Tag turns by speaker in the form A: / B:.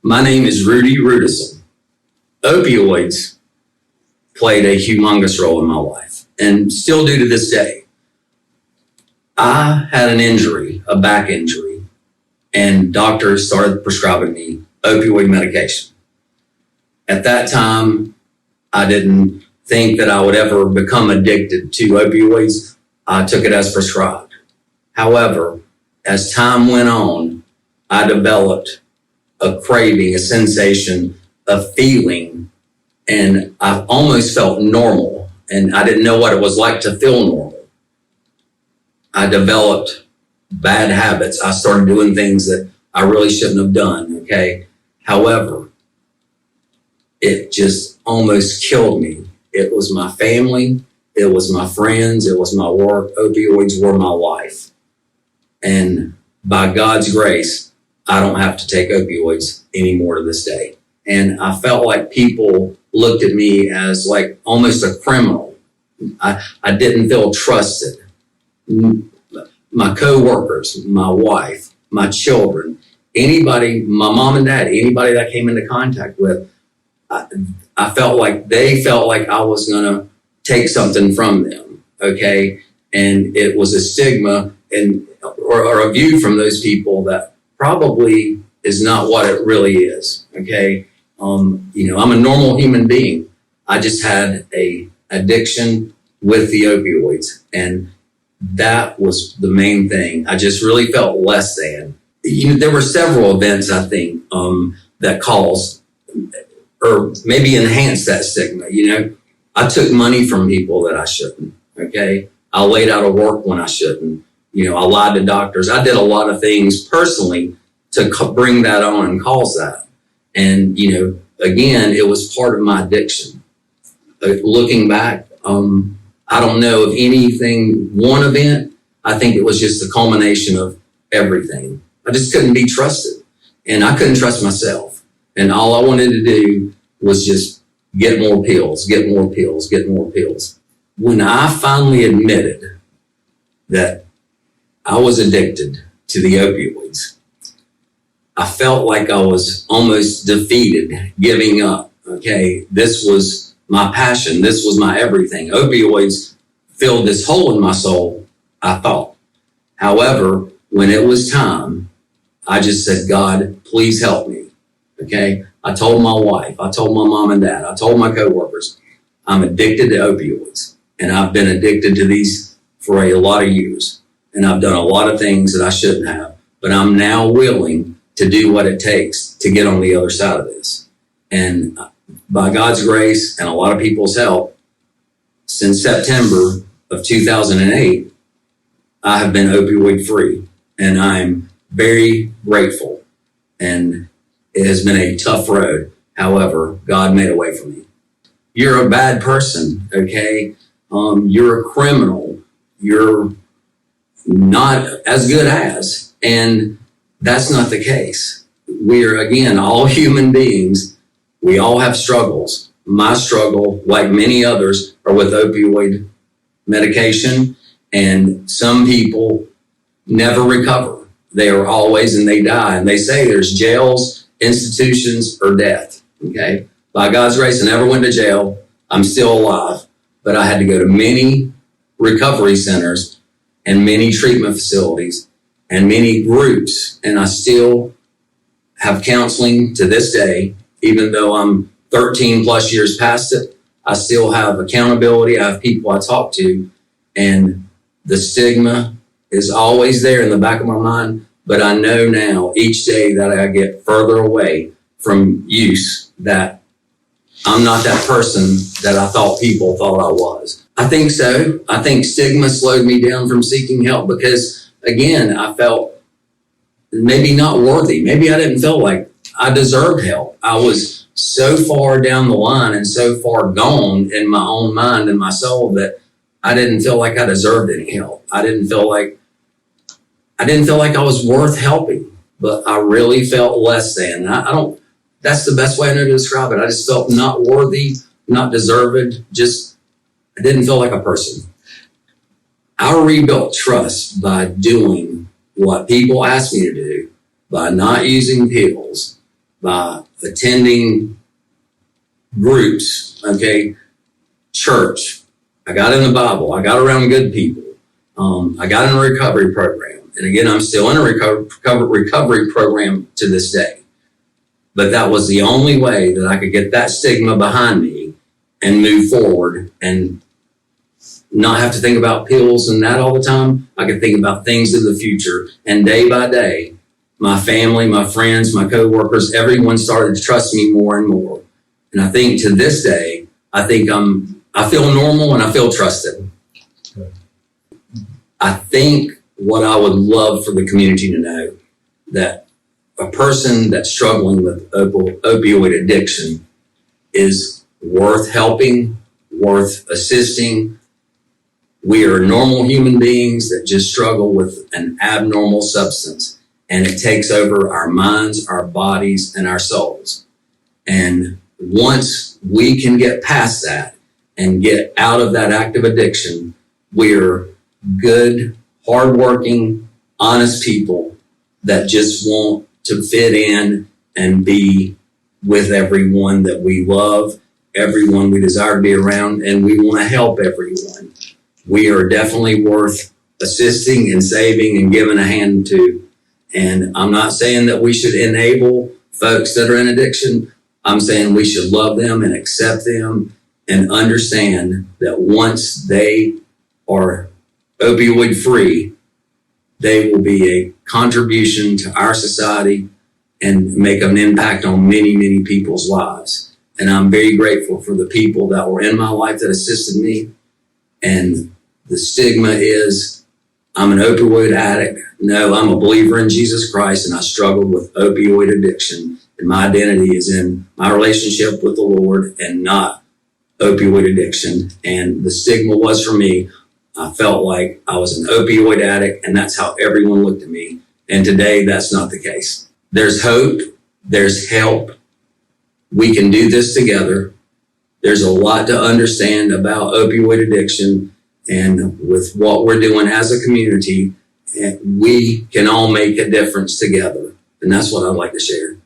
A: My name is Rudi Rudisill. Opioids played a humongous role in my life and still do to this day. I had an injury, a back injury, and doctors started prescribing me opioid medication. At that time, I didn't think that I would ever become addicted to opioids. I took it as prescribed. However, as time went on, I developed a craving, a sensation, a feeling, and I almost felt normal, and I didn't know what it was like to feel normal. I developed bad habits. I started doing things that I really shouldn't have done, okay? However, it just almost killed me. It was my family, it was my friends, it was my work. Opioids were my life. And by God's grace, I don't have to take opioids anymore to this day. And I felt like people looked at me as like almost a criminal. I didn't feel trusted. My coworkers, my wife, my children, anybody, my mom and dad, anybody that I came into contact with, I felt like they felt like I was going to take something from them, okay? And it was a stigma and or a view from those people that probably is not what it really is, okay? I'm a normal human being. I just had a addiction with the opioids, and that was the main thing. I just really felt less than. There were several events, I think, that caused or maybe enhanced that stigma. I took money from people that I shouldn't, okay? I laid out of work when I shouldn't. I lied to doctors. I did a lot of things personally to bring that on and cause that. And, again, it was part of my addiction. Looking back, I don't know of anything, one event. I think it was just the culmination of everything. I just couldn't be trusted, and I couldn't trust myself. And all I wanted to do was just get more pills, get more pills, get more pills. When I finally admitted that I was addicted to the opioids, I felt like I was almost defeated, giving up. Okay, this was my passion. This was my everything. Opioids filled this hole in my soul, I thought. However, when it was time, I just said, God, please help me. Okay, I told my wife, I told my mom and dad, I told my coworkers, I'm addicted to opioids, and I've been addicted to these for a lot of years. And I've done a lot of things that I shouldn't have, but I'm now willing to do what it takes to get on the other side of this. And by God's grace and a lot of people's help, since September of 2008, I have been opioid free, and I'm very grateful. And it has been a tough road. However, God made a way for me. You're a bad person, okay? You're a criminal. You're not as good as, and that's not the case. We're, again, all human beings. We all have struggles. My struggle, like many others, are with opioid medication, and some people never recover. They are always, and they die. And they say there's jails, institutions, or death, okay? By God's grace, I never went to jail. I'm still alive, but I had to go to many recovery centers and many treatment facilities and many groups. And I still have counseling to this day, even though I'm 13 plus years past it. I still have accountability. I have people I talk to, and the stigma is always there in the back of my mind. But I know now each day that I get further away from use that I'm not that person that I thought people thought I was. I think so. I think stigma slowed me down from seeking help because, again, I felt maybe not worthy. Maybe I didn't feel like I deserved help. I was so far down the line and so far gone in my own mind and my soul that I didn't feel like I deserved any help. I didn't feel like I was worth helping, but I really felt less than. That's the best way I know to describe it. I just felt not worthy, not deserved, I didn't feel like a person. I rebuilt trust by doing what people asked me to do, by not using pills, by attending groups, okay, church. I got in the Bible. I got around good people. I got in a recovery program. And again, I'm still in a recovery program to this day. But that was the only way that I could get that stigma behind me and move forward and not have to think about pills and that all the time. I could think about things in the future. And day by day, my family, my friends, my coworkers, everyone started to trust me more and more. And I think to this day, I feel normal and I feel trusted. I think what I would love for the community to know, that a person that's struggling with opioid addiction is worth helping, worth assisting. We are normal human beings that just struggle with an abnormal substance, and it takes over our minds, our bodies, and our souls. And once we can get past that and get out of that active addiction, we're good, hardworking, honest people that just want to fit in and be with everyone that we love, everyone we desire to be around, and we want to help everyone. We are definitely worth assisting and saving and giving a hand to. And I'm not saying that we should enable folks that are in addiction. I'm saying we should love them and accept them and understand that once they are opioid free, they will be a contribution to our society and make an impact on many, many people's lives. And I'm very grateful for the people that were in my life that assisted me. And the stigma is, I'm an opioid addict. No, I'm a believer in Jesus Christ, and I struggled with opioid addiction. And my identity is in my relationship with the Lord and not opioid addiction. And the stigma was for me, I felt like I was an opioid addict, and that's how everyone looked at me. And today, that's not the case. There's hope. There's help. We can do this together. There's a lot to understand about opioid addiction, and with what we're doing as a community, we can all make a difference together. And that's what I'd like to share.